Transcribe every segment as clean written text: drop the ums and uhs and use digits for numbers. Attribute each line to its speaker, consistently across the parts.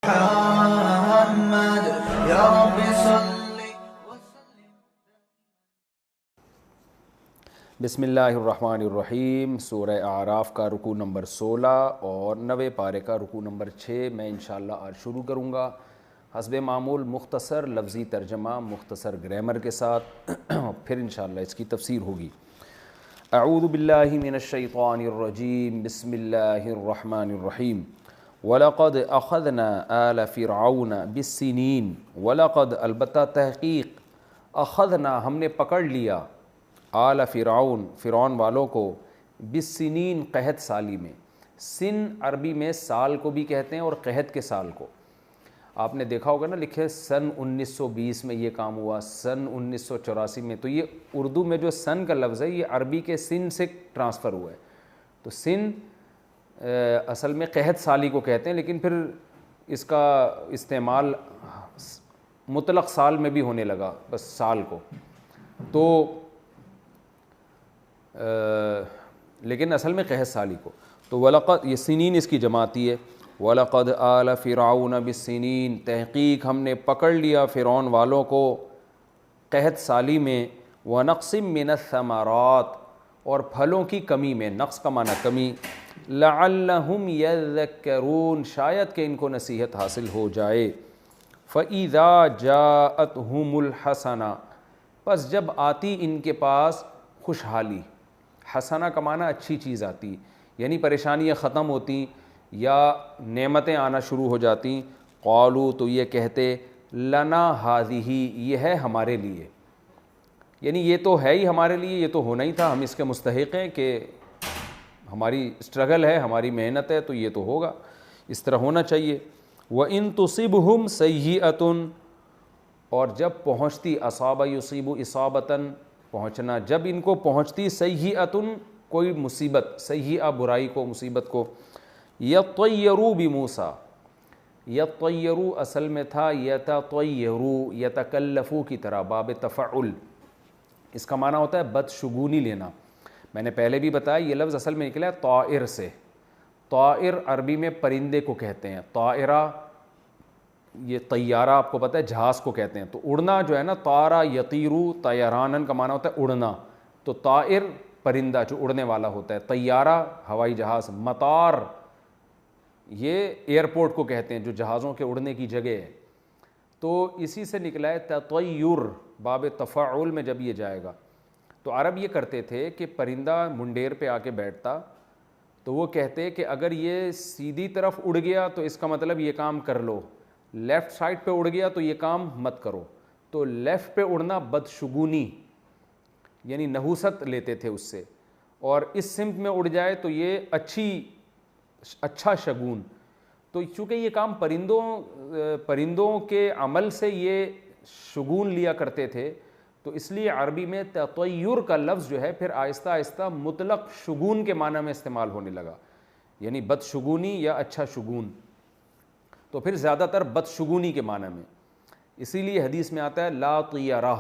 Speaker 1: محمد یا رب صل.
Speaker 2: بسم اللہ الرحمن الرحیم. سورہ اعراف کا رکوع نمبر 16 اور 90 پارے کا رکوع نمبر 6 میں انشاءاللہ آج شروع کروں گا. حسب معمول مختصر لفظی ترجمہ مختصر گرامر کے ساتھ پھر انشاءاللہ اس کی تفسیر ہوگی. اعوذ باللہ من الشیطان الرجیم. بسم اللہ الرحمن الرحیم. وَلَقَدْ أَخَذْنَا آلَ فِرْعَوْنَ بِالسِّنِينَ. وَلَقَدْ البتہ تحقیق اخذنا ہم نے پکڑ لیا آل فرعون والوں کو بالسنین قحط سالی میں. سن عربی میں سال کو بھی کہتے ہیں اور قحط کے سال کو. آپ نے دیکھا ہوگا نا لکھے سن 1920 میں یہ کام ہوا, سن 1984 میں. تو یہ اردو میں جو سن کا لفظ ہے یہ عربی کے سن سے ٹرانسفر ہوا ہے. تو سن اصل میں قحط سالی کو کہتے ہیں, لیکن پھر اس کا استعمال مطلق سال میں بھی ہونے لگا, بس سال کو. تو لیکن اصل میں قحط سالی کو. تو وَلَقَدْ یہ سنین اس کی جماعتی ہے. وَلَقَدْ آلَ فِرْعَوْنَ بِالسِّنِينَ تحقیق ہم نے پکڑ لیا فرعون والوں کو قحط سالی میں. وَنَقْصٍ مِّنَ الثَّمَرَاتِ اور پھلوں کی کمی میں. نقص کا معنی کمی. لَعَلَّهُمْ يَذَّكَّرُونَ شاید کہ ان کو نصیحت حاصل ہو جائے. فَإِذَا جَاءَتْهُمُ الْحَسَنَةُ پس جب آتی ان کے پاس خوشحالی. حسنہ کا معنی اچھی چیز آتی, یعنی پریشانیاں ختم ہوتی یا نعمتیں آنا شروع ہو جاتی. قالوا تو یہ کہتے لنا ہذہ یہ ہے ہمارے لیے, یعنی یہ تو ہے ہی ہمارے لیے, یہ تو ہونا ہی تھا, ہم اس کے مستحق ہیں کہ ہماری اسٹرگل ہے, ہماری محنت ہے, تو یہ تو ہوگا, اس طرح ہونا چاہیے. وَإِن تُصِبْهُمْ سَيِّئَةٌ اور جب پہنچتی اصاب یصیب اصابتاً پہنچنا, جب ان کو پہنچتی سیئۃ کوئی مصیبت, سیئہ برائی کو مصیبت کو. یطیروا بموسیٰ یطیروا اصل میں تھا یتطیروا یتکلفوا کی طرح باب تفعل. اس کا معنی ہوتا ہے بدشگونی لینا. میں نے پہلے بھی بتایا یہ لفظ اصل میں نکلا ہے طائر سے. طائر عربی میں پرندے کو کہتے ہیں. طائرہ یہ طیارہ آپ کو پتہ ہے جہاز کو کہتے ہیں. تو اڑنا جو ہے نا, طارا یطیرو طیرانن کا معنی ہوتا ہے اڑنا. تو طائر پرندہ جو اڑنے والا ہوتا ہے, طیارہ ہوائی جہاز, مطار یہ ایئرپورٹ کو کہتے ہیں جو جہازوں کے اڑنے کی جگہ ہے. تو اسی سے نکلا ہے تطیر باب تفاعل میں جب یہ جائے گا. تو عرب یہ کرتے تھے کہ پرندہ منڈیر پہ آ کے بیٹھتا تو وہ کہتے کہ اگر یہ سیدھی طرف اڑ گیا تو اس کا مطلب یہ کام کر لو, لیفٹ سائڈ پہ اڑ گیا تو یہ کام مت کرو. تو لیفٹ پہ اڑنا بدشگونی یعنی نحوست لیتے تھے اس سے, اور اس سمت میں اڑ جائے تو یہ اچھا شگون. تو چونکہ یہ کام پرندوں کے عمل سے یہ شگون لیا کرتے تھے, تو اس لیے عربی میں تطیر کا لفظ جو ہے پھر آہستہ آہستہ مطلق شگون کے معنی میں استعمال ہونے لگا, یعنی بدشگونی یا اچھا شگون. تو پھر زیادہ تر بدشگونی کے معنی میں. اسی لیے حدیث میں آتا ہے لا طیرہ,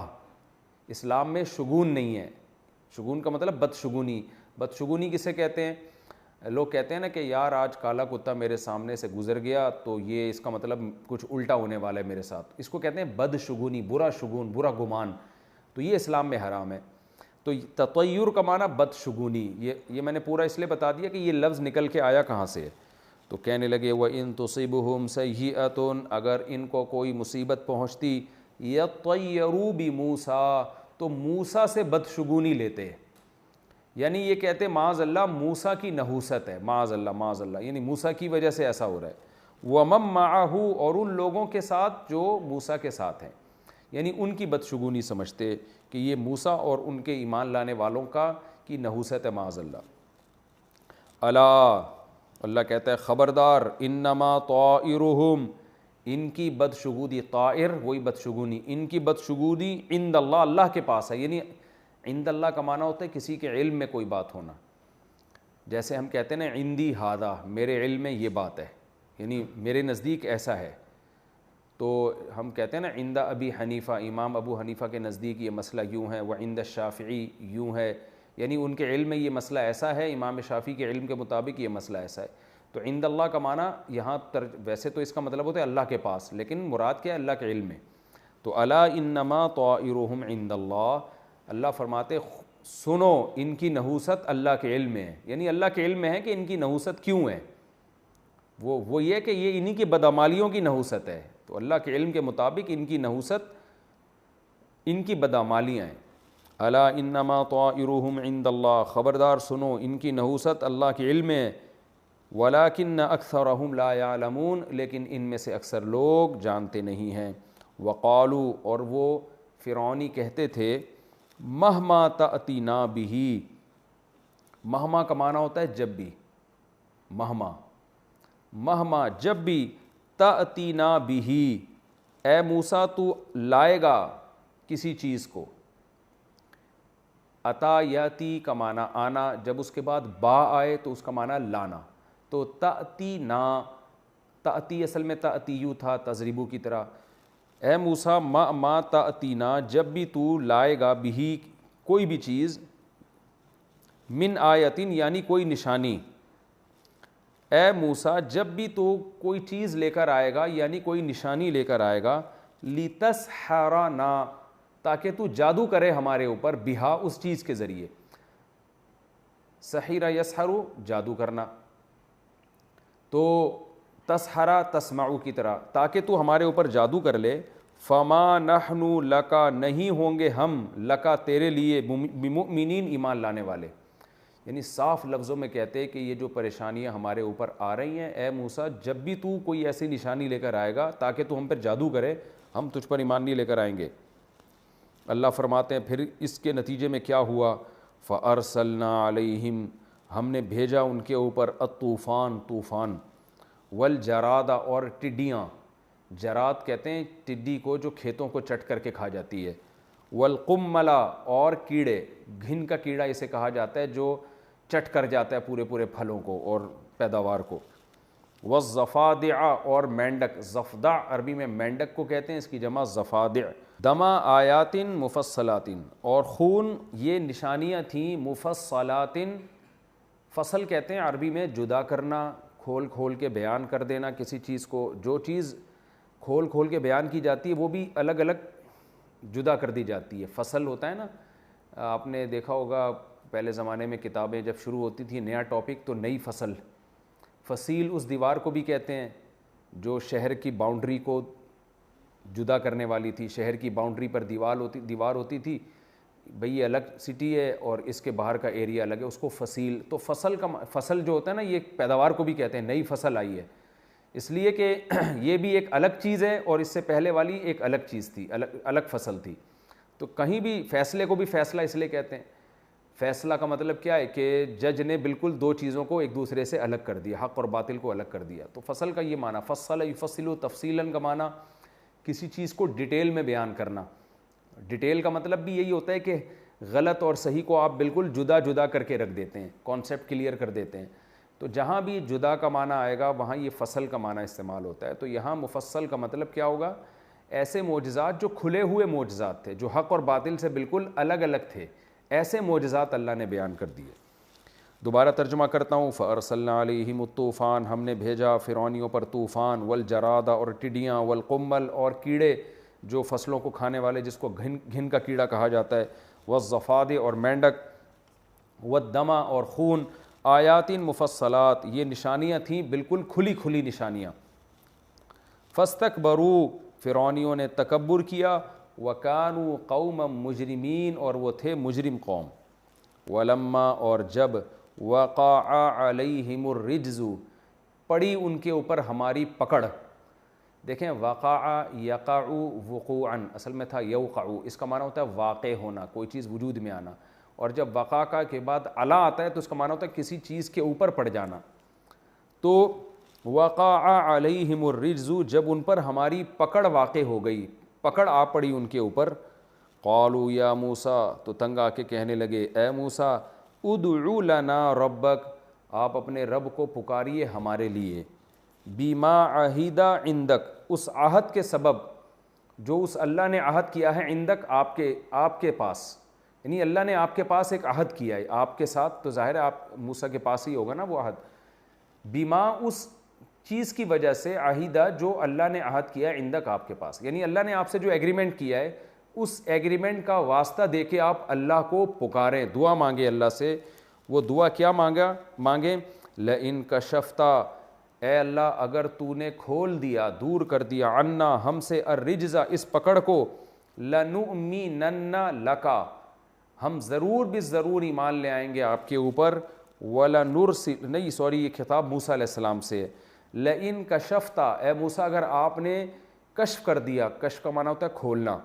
Speaker 2: اسلام میں شگون نہیں ہے. شگون کا مطلب بدشگونی. بدشگونی کسے کہتے ہیں؟ لوگ کہتے ہیں نا کہ یار آج کالا کتا میرے سامنے سے گزر گیا تو یہ اس کا مطلب کچھ الٹا ہونے والا ہے میرے ساتھ. اس کو کہتے ہیں بدشگونی, برا شگون, برا گمان. تو یہ اسلام میں حرام ہے. تو تطیر کا معنی بدشگونی. یہ میں نے پورا اس لیے بتا دیا کہ یہ لفظ نکل کے آیا کہاں سے ہے. تو کہنے لگے وَإِن تُصِبْهُمْ سَيِّئَةٌ اگر ان کو کوئی مصیبت پہنچتی یطیروا بموسیٰ تو موسیٰ سے بدشگونی لیتے, یعنی یہ کہتے معاذ اللہ موسیٰ کی نحوست ہے, معاذ اللہ یعنی موسیٰ کی وجہ سے ایسا ہو رہا ہے. وَمَن مَّعَهُ اور ان لوگوں کے ساتھ جو موسیٰ کے ساتھ ہیں, یعنی ان کی بدشگونی سمجھتے کہ یہ موسیٰ اور ان کے ایمان لانے والوں کی نحوست ہے معاذ اللہ. اللہ کہتا ہے خبردار, انما طائرہم ان کی بدشگونی, طائر وہی بدشگونی, ان کی بدشگونی عند اللہ اللہ کے پاس ہے. یعنی عند اللہ کا معنی ہوتا ہے کسی کے علم میں کوئی بات ہونا. جیسے ہم کہتے ہیں نا عندی ھذا میرے علم میں یہ بات ہے, یعنی میرے نزدیک ایسا ہے. تو ہم کہتے ہیں نا عند ابی حنیفہ, امام ابو حنیفہ کے نزدیک یہ مسئلہ یوں ہے, وعند الشافعی یوں ہے, یعنی ان کے علم میں یہ مسئلہ ایسا ہے, امام شافعی کے علم کے مطابق یہ مسئلہ ایسا ہے. تو تو عند اللہ کا معنی یہاں ویسے تو اس کا مطلب ہوتا ہے اللہ کے پاس، لیکن مراد کیا ہے؟ اللہ کے علم میں. تو الا انما طائرهم عند اللہ، اللہ فرماتے سنو ان کی نحوست اللہ کے علم میں ہے. یعنی اللہ کے علم میں ہے کہ ان کی نحوست کیوں ہے، وہ یہ کہ یہ انہی کی بدعمالیوں کی نحوست ہے. تو اللہ کے علم کے مطابق ان کی نحوست ان کی بدعمالیاں ہیں. الا انما طائرهم عند اللہ، خبردار سنو ان کی نحوست اللہ کے علم میں ہے. ولکن اکثرهم لا يعلمون، لیکن ان میں سے اکثر لوگ جانتے نہیں ہیں. وقالوا، اور وہ فرعونی کہتے تھے، مہما تأتینا بہ، مہما کا معنی ہوتا ہے جب بھی، مہما جب بھی، تأتینا بہ، اے موسیٰ تو لائے گا کسی چیز کو. عطا یاتی کا معنی آنا، جب اس کے بعد با آئے تو اس کا معنی لانا. تو تأتینا، تأتی اصل میں تأتیو تھا تضریبو کی طرح. اے موسیٰ ما تأتینا، جب بھی تو لائے گا بھی کوئی بھی چیز، من آیتن یعنی کوئی نشانی. اے موسیٰ جب بھی تو کوئی چیز لے کر آئے گا یعنی کوئی نشانی لے کر آئے گا، لتسحرنا، تاکہ تو جادو کرے ہمارے اوپر، بہا اس چیز کے ذریعے. سحر یسحر جادو کرنا، تو تسحرا تسمعو کی طرح، تاکہ تو ہمارے اوپر جادو کر لے. فما نحن لکا، نہیں ہوں گے ہم، لکا تیرے لیے، بمؤمنین ایمان لانے والے. یعنی صاف لفظوں میں کہتے ہیں کہ یہ جو پریشانیاں ہمارے اوپر آ رہی ہیں، اے موسیٰ جب بھی تو کوئی ایسی نشانی لے کر آئے گا تاکہ تو ہم پر جادو کرے، ہم تجھ پر ایمان نہیں لے کر آئیں گے. اللہ فرماتے ہیں پھر اس کے نتیجے میں کیا ہوا؟ فَأَرْسَلْنَا عَلَيْهِمْ، ہم نے بھیجا ان کے اوپر الطوفان، طوفان، والجراد، اور ٹڈیاں. جراد کہتے ہیں ٹڈی کو جو کھیتوں کو چٹ کر کے کھا جاتی ہے. والقمل، اور کیڑے، گھن کا کیڑا اسے کہا جاتا ہے جو چٹ کر جاتا ہے پورے پھلوں کو اور پیداوار کو. والضفادع، اور مینڈک، ضفدع عربی میں مینڈک کو کہتے ہیں، اس کی جمع ضفادع. دما آیات مفصلات، اور خون، یہ نشانیاں تھیں مفصلات. فصل کہتے ہیں عربی میں جدا کرنا، کھول کے بیان کر دینا کسی چیز کو. جو چیز کھول کے بیان کی جاتی ہے وہ بھی الگ الگ جدا کر دی جاتی ہے. فصل ہوتا ہے نا، آپ نے دیکھا ہوگا پہلے زمانے میں کتابیں جب شروع ہوتی تھی، نیا ٹاپک تو نئی فصل. فصیل اس دیوار کو بھی کہتے ہیں جو شہر کی باؤنڈری کو جدا کرنے والی تھی. شہر کی باؤنڈری پر دیوار ہوتی تھی، بھئی یہ الگ سٹی ہے اور اس کے باہر کا ایریا الگ ہے، اس کو فصیل. تو فصل جو ہوتا ہے نا، یہ پیداوار کو بھی کہتے ہیں. نئی فصل آئی ہے اس لیے کہ یہ بھی ایک الگ چیز ہے اور اس سے پہلے والی ایک الگ چیز تھی، الگ فصل تھی. تو کہیں بھی فیصلے کو بھی فیصلہ اس لیے کہتے ہیں. فیصلہ کا مطلب کیا ہے کہ جج نے بالکل دو چیزوں کو ایک دوسرے سے الگ کر دیا، حق اور باطل کو الگ کر دیا. تو فصل کا یہ معنی، فصل یفصل تفصیلاً کا معنی کسی چیز کو ڈیٹیل میں بیان کرنا. ڈیٹیل کا مطلب بھی یہی ہوتا ہے کہ غلط اور صحیح کو آپ بالکل جدا کر کے رکھ دیتے ہیں، کانسیپٹ کلیئر کر دیتے ہیں. تو جہاں بھی جدا کا معنی آئے گا وہاں یہ فصل کا معنی استعمال ہوتا ہے. تو یہاں مفصل کا مطلب کیا ہوگا؟ ایسے معجزات جو کھلے ہوئے معجزات تھے، جو حق اور باطل سے بالکل الگ تھے، ایسے معجزات اللہ نے بیان کر دیے. دوبارہ ترجمہ کرتا ہوں. فَأَرْسَلْنَا عَلَيْهِمُ الطُّوفَانَ، ہم نے بھیجا فرعونیوں پر طوفان. والجراد، اور ٹڈیاں. والقمل، اور کیڑے جو فصلوں کو کھانے والے، جس کو گھن کا کیڑا کہا جاتا ہے. والضفادع، اور مینڈک. والدم، اور خون. آیات مفصلات، یہ نشانیاں تھیں بالکل کھلی نشانیاں. فاستکبروا، فرعونیوں نے تکبر کیا. وکانوا قوما مجرمین، اور وہ تھے مجرم قوم. ولما، اور جب وقع علیہم الرجز، پڑی ان کے اوپر ہماری پکڑ. دیکھیں وقع یقع وقوعا، اصل میں تھا یوقع، اس کا معنی ہوتا ہے واقع ہونا، کوئی چیز وجود میں آنا. اور جب وقع کا کے بعد علا آتا ہے تو اس کا معنی ہوتا ہے کسی چیز کے اوپر پڑ جانا. تو وقع علیہم الرجز، جب ان پر ہماری پکڑ واقع ہو گئی، پکڑ آ پڑی ان کے اوپر. قالوا یا موسیٰ، تو تنگ آ کے کہنے لگے اے موسیٰ، ادعو لنا ربک، آپ اپنے رب کو پکاریے ہمارے لیے. بما عہد عندک، اس عہد کے سبب جو اس اللہ نے عہد کیا ہے، عندک آپ کے پاس. یعنی اللہ نے آپ کے پاس ایک عہد کیا ہے آپ کے ساتھ، تو ظاہر ہے آپ موسیٰ کے پاس ہی ہوگا نا وہ عہد. بیما اس چیز کی وجہ سے، عہیدہ جو اللہ نے عہد کیا عندک آپ کے پاس، یعنی اللہ نے آپ سے جو ایگریمنٹ کیا ہے اس ایگریمنٹ کا واسطہ دے کے آپ اللہ کو پکاریں، دعا مانگے اللہ سے. وہ دعا کیا مانگیں؟ لئن کشفتا، اے اللہ اگر تو نے کھول دیا، دور کر دیا، عنا ہم سے، الرجز اس پکڑ کو، لنؤمنن لکا ہم ضرور ضرور ایمان لے آئیں گے آپ کے اوپر، وَلَنُرْسِلْ نہیں سوری یہ خطاب موسیٰ علیہ السلام سے ہے. لئن کشفتا، اے موسیٰ اگر آپ نے کشف کر دیا، کشف کا معنی ہوتا ہے کھولنا،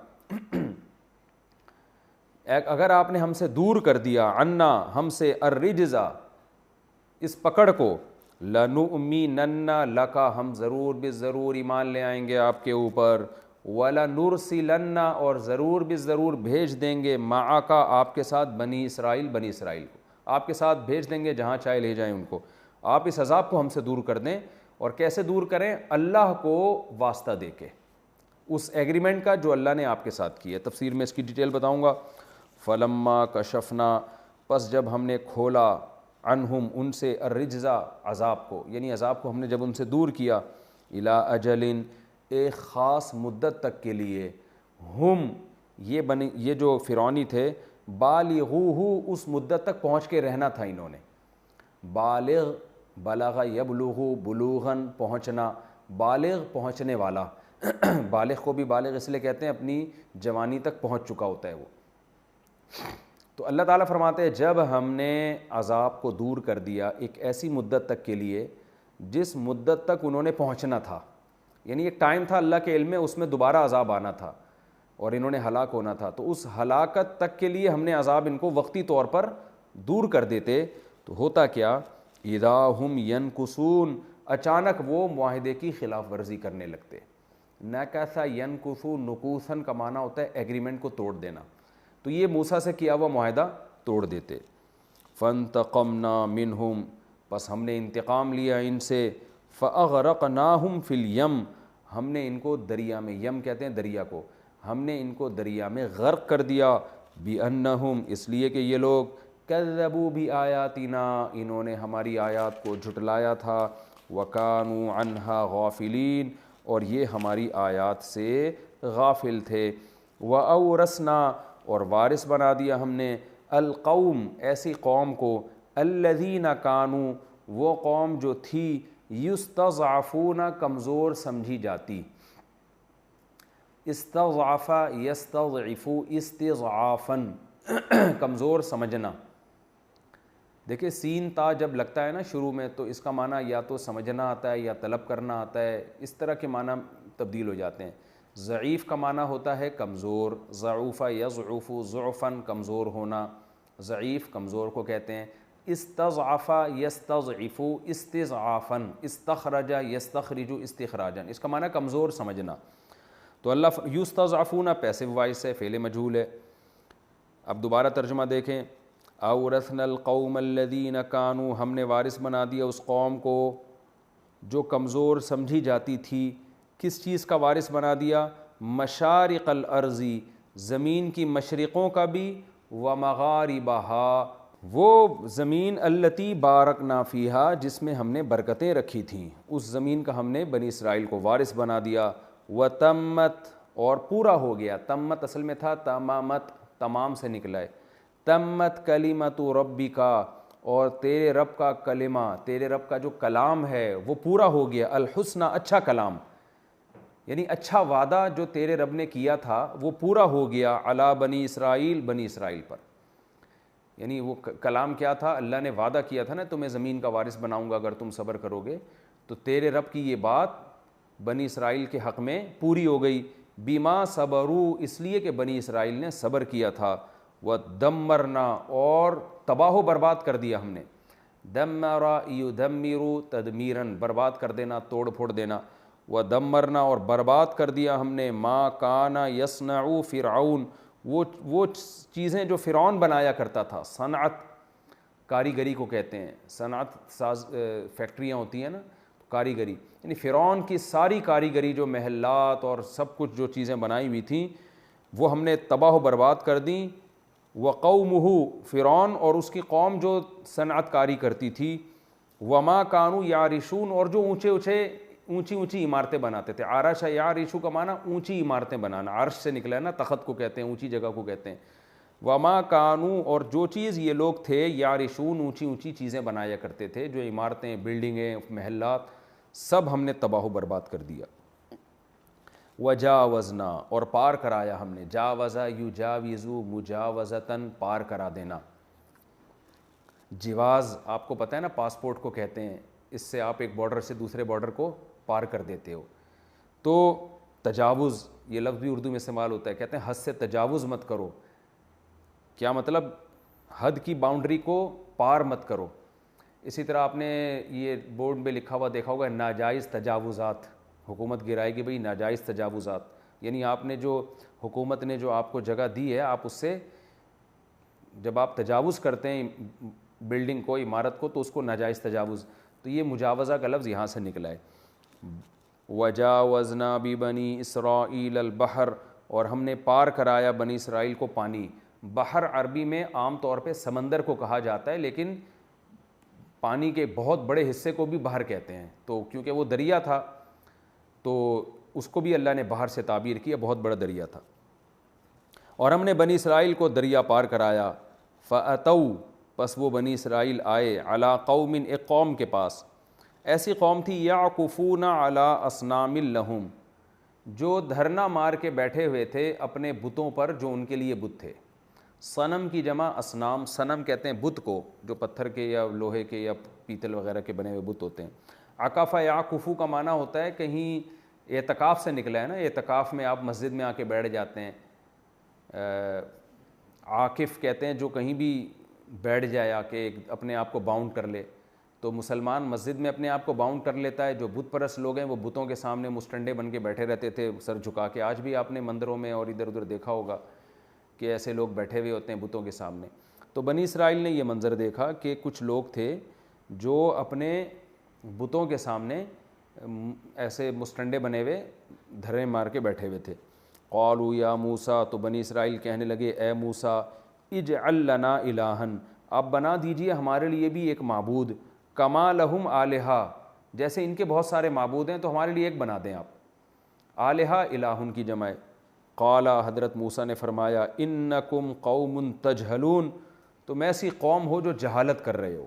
Speaker 2: اگر آپ نے ہم سے دور کر دیا، عنا ہم سے، الرجز اس پکڑ کو، لنؤمنن لکا ہم ضرور ضرور ایمان لے آئیں گے آپ کے اوپر، وَلَنُرْسِلَنَّ اور ضرور ضرور بھیج دیں گے، معاکا آپ کے ساتھ، بنی اسرائیل کو آپ کے ساتھ بھیج دیں گے جہاں چاہے لے جائیں ان کو. آپ اس عذاب کو ہم سے دور کر دیں. اور کیسے دور کریں؟ اللہ کو واسطہ دے کے، اس ایگریمنٹ کا جو اللہ نے آپ کے ساتھ کی ہے. تفسیر میں اس کی ڈیٹیل بتاؤں گا. فلما کشفنا، پس جب ہم نے کھولا، عنہم ان سے، الرجزا عذاب کو، یعنی عذاب کو ہم نے جب ان سے دور کیا، الی اجل ایک خاص مدت تک کے لیے، ہم یہ جو فرعونی تھے، بالغوہ اس مدت تک پہنچ کے رہنا تھا انہوں نے. بالغ، بلغ یبلغ بلوغاً پہنچنا، بالغ پہنچنے والا. بالغ کو بھی بالغ اس لیے کہتے ہیں اپنی جوانی تک پہنچ چکا ہوتا ہے وہ. تو اللہ تعالیٰ فرماتے ہیں جب ہم نے عذاب کو دور کر دیا ایک ایسی مدت تک کے لیے جس مدت تک انہوں نے پہنچنا تھا، یعنی ایک ٹائم تھا اللہ کے علم میں، اس میں دوبارہ عذاب آنا تھا اور انہوں نے ہلاک ہونا تھا، تو اس ہلاکت تک کے لیے ہم نے عذاب ان کو وقتی طور پر دور کر دیتے. تو ہوتا کیا، اذا ہم ینکثون اچانک وہ معاہدے کی خلاف ورزی کرنے لگتے. نکث ینکث، نکوثاً کا معنی ہوتا ہے ایگریمنٹ کو توڑ دینا. تو یہ موسیٰ سے کیا ہوا معاہدہ توڑ دیتے. فانتقمنا منہم، پس ہم نے انتقام لیا ان سے، فاغرقناہم فی الیم، ہم نے ان کو دریا میں، یم کہتے ہیں دریا کو، ہم نے ان کو دریا میں غرق کر دیا. بِأَنَّهُمْ اس لیے کہ یہ لوگ، کذبوا بآیاتنا انہوں نے ہماری آیات کو جھٹلایا تھا، وَكَانُوا عَنْهَا غافلین اور یہ ہماری آیات سے غافل تھے. وَأَوْرَثْنَا اور وارث بنا دیا ہم نے، القوم ایسی قوم کو، الذین کانوا وہ قوم جو تھی، یستضعفون کمزور سمجھی جاتی. استضعف یستضعف استضعافاً کمزور سمجھنا. دیکھیں سین تا جب لگتا ہے نا شروع میں تو اس کا معنی یا تو سمجھنا آتا ہے یا طلب کرنا آتا ہے، اس طرح کے معنی تبدیل ہو جاتے ہیں. ضعیف کا معنی ہوتا ہے کمزور، ضعوف یضعف ضعفاً کمزور ہونا، ضعیف کمزور کو کہتے ہیں. استضعف یستضعف استضعافاً، استخرج یستخرج استخراجاً، اس کا معنی کمزور سمجھنا. تو اللہ یستضعفون پیسو وائس ہے، فعل مجہول ہے. اب دوبارہ ترجمہ دیکھیں، اورثنا القوم الذین کانوا ہم نے وارث بنا دیا اس قوم کو جو کمزور سمجھی جاتی تھی. کس چیز کا وارث بنا دیا؟ مشارق الارض زمین کی مشرقوں کا بھی، ومغاربہا وہ زمین التی بارکنا فیہا جس میں ہم نے برکتیں رکھی تھیں، اس زمین کا ہم نے بنی اسرائیل کو وارث بنا دیا. وتمت اور پورا ہو گیا، تمت اصل میں تھا تمامت، تمام سے نکلا ہے. تمت کلمت ربک اور تیرے رب کا کلمہ، تیرے رب کا جو کلام ہے وہ پورا ہو گیا. الحسنى اچھا کلام، یعنی اچھا وعدہ جو تیرے رب نے کیا تھا وہ پورا ہو گیا. علی بنی اسرائیل بنی اسرائیل پر، یعنی وہ کلام کیا تھا؟ اللہ نے وعدہ کیا تھا نا تمہیں زمین کا وارث بناؤں گا اگر تم صبر کرو گے، تو تیرے رب کی یہ بات بنی اسرائیل کے حق میں پوری ہو گئی. بیما صبروا اس لیے کہ بنی اسرائیل نے صبر کیا تھا. ودمرنا اور تباہ و برباد کر دیا ہم نے. دمر یدمر تدمیراً برباد کر دینا، توڑ پھوڑ دینا. ودمرنا اور برباد کر دیا ہم نے، ما کان یصنع فرعون وہ چیزیں جو فرعون بنایا کرتا تھا. صنعت کاریگری کو کہتے ہیں، صنعت ساز فیکٹریاں ہوتی ہیں نا، کاریگری یعنی فرعون کی ساری کاریگری جو محلات اور سب کچھ جو چیزیں بنائی ہوئی تھیں وہ ہم نے تباہ و برباد کر دیں. وقومہ فرعون اور اس کی قوم جو صنعت کاری کرتی تھی، وما کانو یارشون، اور جو اونچی اونچی عمارتیں بناتے تھے. عرش یارشو کا معنی اونچی عمارتیں بنانا، عرش سے نکلا ہے نا، تخت کو کہتے ہیں، اونچی جگہ کو کہتے ہیں. وما کانو، اور جو چیز یہ لوگ تھے، یارشون اونچی اونچی چیزیں بنایا کرتے تھے، جو عمارتیں، بلڈنگیں، محلات، سب ہم نے تباہ و برباد کر دیا. وجاوزنا، اور پار کرایا ہم نے، جاوزا یجاوزو مجاوزتاً، پار کرا دینا. جواز آپ کو پتہ ہے نا، پاسپورٹ کو کہتے ہیں، اس سے آپ ایک بارڈر سے دوسرے بارڈر کو پار کر دیتے ہو. تو تجاوز یہ لفظ بھی اردو میں استعمال ہوتا ہے، کہتے ہیں حد سے تجاوز مت کرو. کیا مطلب؟ حد کی باؤنڈری کو پار مت کرو. اسی طرح آپ نے یہ بورڈ میں لکھا ہوا دیکھا ہوگا، ناجائز تجاوزات. حکومت گرائے کہ بھئی ناجائز تجاوزات، یعنی آپ نے جو حکومت نے جو آپ کو جگہ دی ہے، آپ اس سے جب آپ تجاوز کرتے ہیں بلڈنگ کو، عمارت کو، تو اس کو ناجائز تجاوز. تو یہ مجاوزہ کا لفظ یہاں سے نکلا ہے. وجاوزنا ببنی اسرائیل البحر، اور ہم نے پار کرایا بنی اسرائیل کو پانی. بحر عربی میں عام طور پہ سمندر کو کہا جاتا ہے، لیکن پانی کے بہت بڑے حصے کو بھی بحر کہتے ہیں. تو کیونکہ وہ دریا تھا تو اس کو بھی اللہ نے بحر سے تعبیر کیا، بہت بڑا دریا تھا. اور ہم نے بنی اسرائیل کو دریا پار کرایا. فَأَتَوْا، پس وہ بنی اسرائیل آئے، عَلَىٰ قَوْمٍ، ایک قوم کے پاس، ایسی قوم تھی، يَعْكُفُونَ عَلَىٰ أَصْنَامٍ لَهُمْ، جو دھرنا مار کے بیٹھے ہوئے تھے اپنے بتوں پر جو ان کے لیے بت تھے. صنم کی جمع اصنام، صنم کہتے ہیں بت کو، جو پتھر کے یا لوہے کے یا پیتل وغیرہ کے بنے ہوئے بت ہوتے ہیں. عکف یعکفو کا معنی ہوتا ہے کہیں اعتکاف سے نکلا ہے نا، اعتکاف میں آپ مسجد میں آ کے بیٹھ جاتے ہیں. عاکف کہتے ہیں جو کہیں بھی بیٹھ جائے آ کے اپنے آپ کو باؤنڈ کر لے. تو مسلمان مسجد میں اپنے آپ کو باؤنڈ کر لیتا ہے. جو بت پرست لوگ ہیں وہ بتوں کے سامنے مستنڈے بن کے بیٹھے رہتے تھے سر جھکا کے. آج بھی آپ نے مندروں میں اور ادھر ادھر دیکھا ہوگا کہ ایسے لوگ بیٹھے ہوئے ہوتے ہیں بتوں کے سامنے. تو بنی اسرائیل نے یہ منظر دیکھا کہ کچھ لوگ تھے جو اپنے بتوں کے سامنے ایسے مستنڈے بنے ہوئے دھرے مار کے بیٹھے ہوئے تھے. قالوا یا موسیٰ، تو بنی اسرائیل کہنے لگے اے موسیٰ، اجعل لنا الہن، آپ بنا دیجئے ہمارے لیے بھی ایک معبود، کما لہم آلہہ، جیسے ان کے بہت سارے معبود ہیں تو ہمارے لیے ایک بنا دیں آپ. آلہہ الہن کی جمع ہے. قال، حضرت موسیٰ نے فرمایا، انکم قوم تجہلون، تم ایسی قوم ہو جو جہالت کر رہے ہو.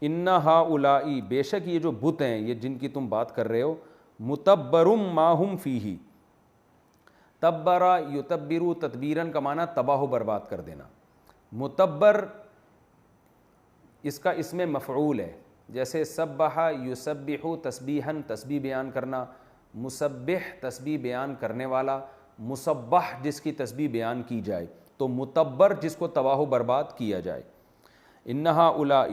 Speaker 2: ان ہؤلاء، بے شک یہ جو بت ہیں، یہ جن کی تم بات کر رہے ہو، متبرم ما ہم فیہ، تبرا یتبرو، تدبیرن کا معنی تباہ و برباد کر دینا. متبر اس کا اسم مفعول ہے، جیسے سبح یسبح تسبیحاً، تسبیح بیان کرنا، مسبح تسبیح بیان کرنے والا، مسبح جس کی تسبیح بیان کی جائے، تو متبر جس کو تباہ و برباد کیا جائے. ان ہؤلاء،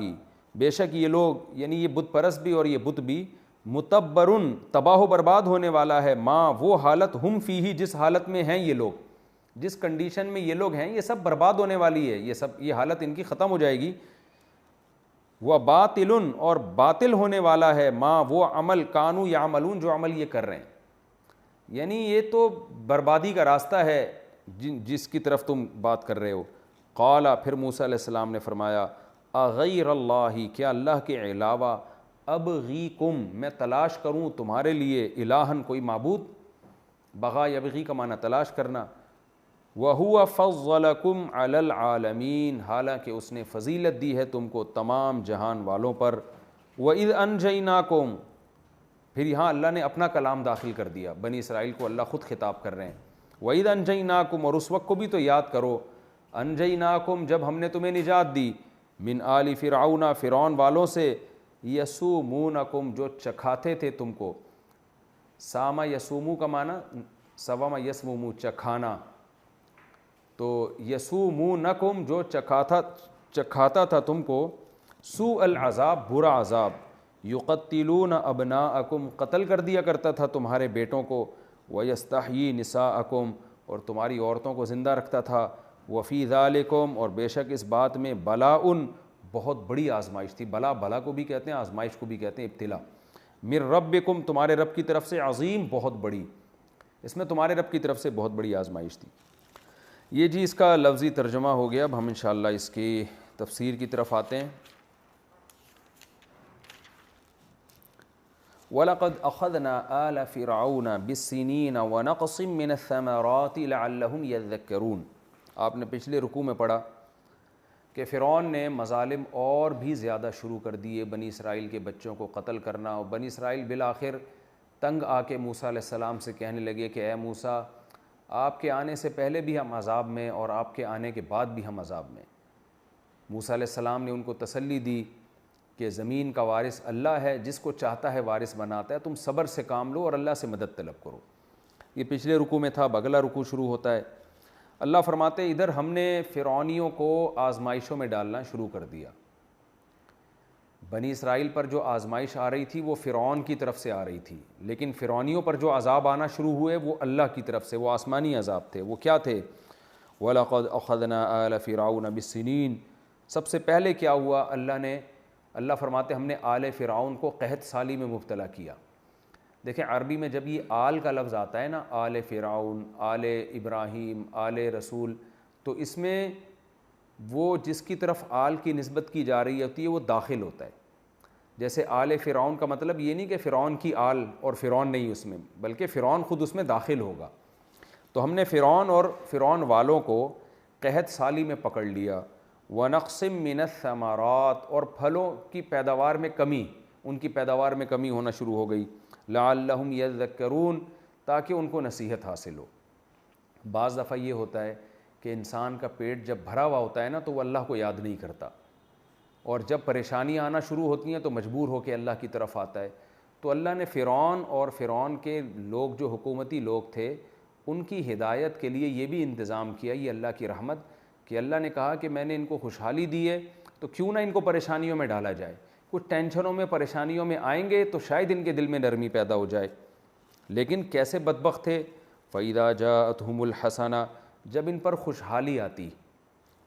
Speaker 2: بے شک یہ لوگ، یعنی یہ بت پرست بھی اور یہ بت بھی، متبرن تباہ و برباد ہونے والا ہے، ماں وہ حالت، ہم فیہ جس حالت میں ہیں یہ لوگ، جس کنڈیشن میں یہ لوگ ہیں یہ سب برباد ہونے والی ہے، یہ حالت ان کی ختم ہو جائے گی. وہ باطل، اور باطل ہونے والا ہے، ماں وہ عمل، کانو یعملون جو عمل یہ کر رہے ہیں. یعنی یہ تو بربادی کا راستہ ہے جس کی طرف تم بات کر رہے ہو. قال، پھر موسیٰ علیہ السلام نے فرمایا، اغیر اللہ، کیا اللہ کے علاوہ، ابغیکم میں تلاش کروں تمہارے لیے، الہن کوئی معبود. بغا یبغی کا معنی تلاش کرنا. وَهُوَ فَضَّلَكُمْ عَلَى الْعَالَمِينَ، حالانکہ اس نے فضیلت دی ہے تم کو تمام جہان والوں پر. وَإِذْ أَنْجَيْنَاكُمْ، پھر یہاں اللہ نے اپنا کلام داخل کر دیا، بنی اسرائیل کو اللہ خود خطاب کر رہے ہیں. وَإِذْ أَنْجَيْنَاكُمْ، اور اس وقت کو بھی تو یاد کرو، أَنْجَيْنَاكُمْ جب ہم نے تمہیں نجات دی، من آل فرعون، فرعون والوں سے، یسومونکم جو چکھاتے تھے تم کو. ساما یسومو کا معنی سوما یسمومو چکھانا، تو یسومونکم جو چکھاتا تھا تم کو، سوء العذاب برا عذاب، یقتلون ابناءکم قتل کر دیا کرتا تھا تمہارے بیٹوں کو، ویستحیی نساءکم اور تمہاری عورتوں کو زندہ رکھتا تھا، وفی ذالکم اور بے شک اس بات میں بلاءن بہت بڑی آزمائش تھی. بلا کو بھی کہتے ہیں، آزمائش کو بھی کہتے ہیں، ابتلا. من ربکم تمہارے رب کی طرف سے، عظیم بہت بڑی، اس میں تمہارے رب کی طرف سے بہت بڑی آزمائش تھی. یہ جی اس کا لفظی ترجمہ ہو گیا. اب ہم انشاءاللہ اس کی تفسیر کی طرف آتے ہیں. وَلَقَدْ أَخَذْنَا آلَ فِرْعَوْنَ بِالسِّنِينَ وَنَقْصٍ مِّنَ الثَّمَرَاتِ لَعَلَّهُمْ يَذَّكَّرُونَ۔ آپ نے پچھلے رکوع میں پڑھا کہ فرعون نے مظالم اور بھی زیادہ شروع کر دیے، بنی اسرائیل کے بچوں کو قتل کرنا، اور بنی اسرائیل بالآخر تنگ آ کے موسیٰ علیہ السلام سے کہنے لگے کہ اے موسیٰ، آپ کے آنے سے پہلے بھی ہم عذاب میں اور آپ کے آنے کے بعد بھی ہم عذاب میں۔ موسیٰ علیہ السلام نے ان کو تسلی دی کہ زمین کا وارث اللہ ہے، جس کو چاہتا ہے وارث بناتا ہے، تم صبر سے کام لو اور اللہ سے مدد طلب کرو۔ یہ پچھلے رکوع میں تھا، اگلا رکوع شروع ہوتا ہے۔ اللہ فرماتے ادھر ہم نے فرعونیوں کو آزمائشوں میں ڈالنا شروع کر دیا۔ بنی اسرائیل پر جو آزمائش آ رہی تھی وہ فرعون کی طرف سے آ رہی تھی، لیکن فرعونیوں پر جو عذاب آنا شروع ہوئے وہ اللہ کی طرف سے، وہ آسمانی عذاب تھے۔ وہ کیا تھے؟ وَلَقَدْ أَخَذْنَا آلَ فِرْعَوْنَ بِالسِّنِينَ۔ سب سے پہلے کیا ہوا؟ اللہ فرماتے ہم نے آل فرعون کو قحط سالی میں مبتلا کیا۔ دیکھیں عربی میں جب یہ آل کا لفظ آتا ہے نا، آل فرعون، آل ابراہیم، آل رسول، تو اس میں وہ جس کی طرف آل کی نسبت کی جا رہی ہوتی ہے وہ داخل ہوتا ہے۔ جیسے آل فرعون کا مطلب یہ نہیں کہ فرعون کی آل اور فرعون نہیں اس میں، بلکہ فرعون خود اس میں داخل ہوگا۔ تو ہم نے فرعون اور فرعون والوں کو قحط سالی میں پکڑ لیا۔ وَنَقْصٍ مِّنَ الثَّمَرَاتِ، اور پھلوں کی پیداوار میں کمی، ان کی پیداوار میں کمی ہونا شروع ہو گئی۔ لَعَلَّهُمْ يَذَّكَّرُونَ، تاکہ ان کو نصیحت حاصل ہو۔ بعض دفعہ یہ ہوتا ہے کہ انسان کا پیٹ جب بھرا ہوا ہوتا ہے نا تو وہ اللہ کو یاد نہیں کرتا، اور جب پریشانیاں آنا شروع ہوتی ہیں تو مجبور ہو کے اللہ کی طرف آتا ہے۔ تو اللہ نے فرعون اور فرعون کے لوگ جو حکومتی لوگ تھے ان کی ہدایت کے لیے یہ بھی انتظام کیا، یہ اللہ کی رحمت، کہ اللہ نے کہا کہ میں نے ان کو خوشحالی دی ہے تو کیوں نہ ان کو پریشانیوں میں ڈالا جائے، کچھ ٹینشنوں میں پریشانیوں میں آئیں گے تو شاید ان کے دل میں نرمی پیدا ہو جائے۔ لیکن کیسے بدبخت تھے؟ فَإِذَا جَاءَتْهُمُ الْحَسَنَةُ، جب ان پر خوشحالی آتی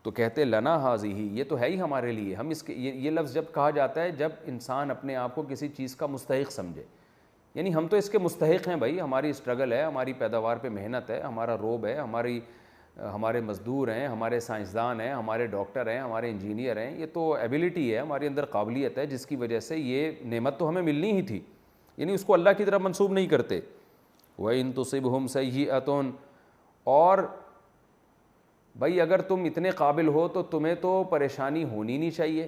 Speaker 2: تو کہتے لنا حاضی، یہ تو ہے ہی ہمارے لیے۔ ہم اس کے یہ لفظ جب کہا جاتا ہے جب انسان اپنے آپ کو کسی چیز کا مستحق سمجھے، یعنی ہم تو اس کے مستحق ہیں بھائی، ہماری اسٹرگل ہے، ہماری پیداوار پہ محنت ہے، ہمارا روب ہے، ہمارے مزدور ہیں، ہمارے سائنسدان ہیں، ہمارے ڈاکٹر ہیں، ہمارے انجینئر ہیں، یہ تو ایبیلٹی ہے، ہمارے اندر قابلیت ہے جس کی وجہ سے یہ نعمت تو ہمیں ملنی ہی تھی، یعنی اس کو اللہ کی طرف منسوب نہیں کرتے۔ وَإِن تُصِبْهُمْ سَيِّئَةٌ، اور بھائی اگر تم اتنے قابل ہو تو تمہیں تو پریشانی ہونی نہیں چاہیے،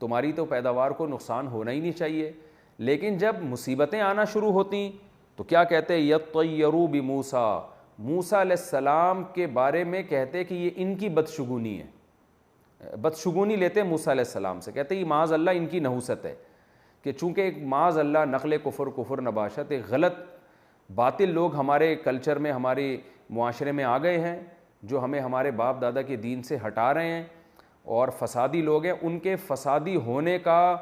Speaker 2: تمہاری تو پیداوار کو نقصان ہونا ہی نہیں چاہیے، لیکن جب مصیبتیں آنا شروع ہوتی تو کیا کہتے ہیں؟ یطیروا بموسیٰ، موسیٰ علیہ السلام کے بارے میں کہتے کہ یہ ان کی بدشگونی ہے، بدشگونی لیتے موسیٰ علیہ السلام سے، کہتے یہ معاذ اللہ ان کی نحوست ہے، کہ چونکہ ایک معاذ اللہ نقل کفر نباشت، ایک غلط باطل لوگ ہمارے کلچر میں، ہمارے معاشرے میں آ گئے ہیں، جو ہمیں ہمارے باپ دادا کے دین سے ہٹا رہے ہیں، اور فسادی لوگ ہیں، ان کے فسادی ہونے کا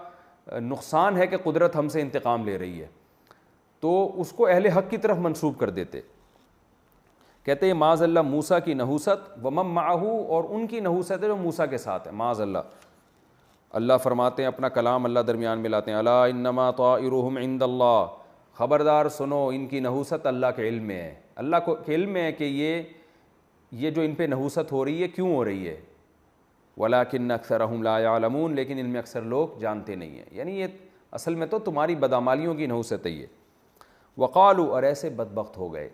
Speaker 2: نقصان ہے کہ قدرت ہم سے انتقام لے رہی ہے، تو اس کو اہل حق کی طرف منسوب کر دیتے، کہتے ہیں معاذ اللہ موسیٰ کی نحوست، ومن معہ، اور ان کی نحوست ہے جو موسیٰ کے ساتھ ہے، معاذ اللہ۔ اللہ فرماتے ہیں، اپنا کلام اللہ درمیان میں لاتے ہیں، الا انما طائرهم عند اللہ، خبردار سنو ان کی نحوست اللہ کے علم میں ہے، اللہ کو علم میں ہے کہ یہ جو ان پہ نحوست ہو رہی ہے کیوں ہو رہی ہے، ولیکن اکثرهم لا يعلمون، لیکن ان میں اکثر لوگ جانتے نہیں ہیں، یعنی یہ اصل میں تو تمہاری بدعمالیوں کی نحوست ہے یہ۔ وقالوا، اور ایسے بدبخت ہو گئے،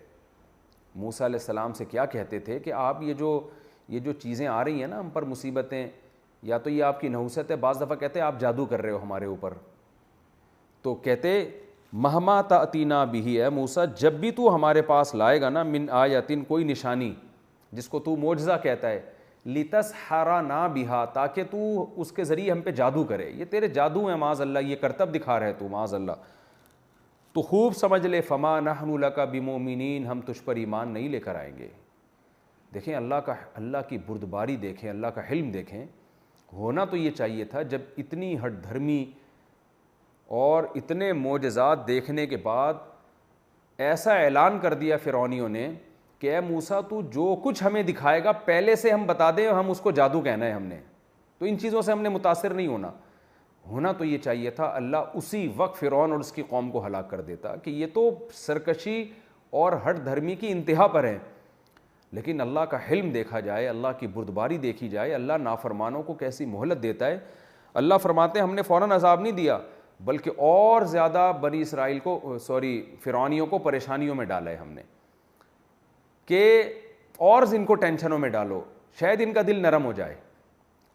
Speaker 2: موسیٰ علیہ السلام سے کیا کہتے تھے کہ آپ یہ جو چیزیں آ رہی ہیں نا ہم پر مصیبتیں، یا تو یہ آپ کی نحوست ہے، بعض دفعہ کہتے آپ جادو کر رہے ہو ہمارے اوپر، تو کہتے مہما تأتینا بھی، اے موسیٰ جب بھی تو ہمارے پاس لائے گا نا، من آیتن، کوئی نشانی جس کو تو معجزہ کہتا ہے، لتسحرنا بہا، تاکہ تو اس کے ذریعے ہم پہ جادو کرے، یہ تیرے جادو ہیں معاذ اللہ، یہ کرتب دکھا رہے تو معاذ اللہ، تو خوب سمجھ لے فما نحن لک بمؤمنین، ہم تجھ پر ایمان نہیں لے کر آئیں گے۔ دیکھیں اللہ کی بردباری دیکھیں، اللہ کا حلم دیکھیں، ہونا تو یہ چاہیے تھا جب اتنی ہٹ دھرمی اور اتنے معجزات دیکھنے کے بعد ایسا اعلان کر دیا فرعونیوں نے کہ اے موسیٰ تو جو کچھ ہمیں دکھائے گا پہلے سے ہم بتا دیں، ہم اس کو جادو کہنا ہے ہم نے، تو ان چیزوں سے ہم نے متاثر نہیں ہونا تو یہ چاہیے تھا اللہ اسی وقت فرعون اور اس کی قوم کو ہلاک کر دیتا، کہ یہ تو سرکشی اور ہٹ دھرمی کی انتہا پر ہیں، لیکن اللہ کا حلم دیکھا جائے، اللہ کی بردباری دیکھی جائے، اللہ نافرمانوں کو کیسی مہلت دیتا ہے۔ اللہ فرماتے ہیں ہم نے فوراً عذاب نہیں دیا، بلکہ اور زیادہ بنی اسرائیل کو فرعونیوں کو پریشانیوں میں ڈالا ہے ہم نے کہ اور ان کو ٹینشنوں میں ڈالو شاید ان کا دل نرم ہو جائے،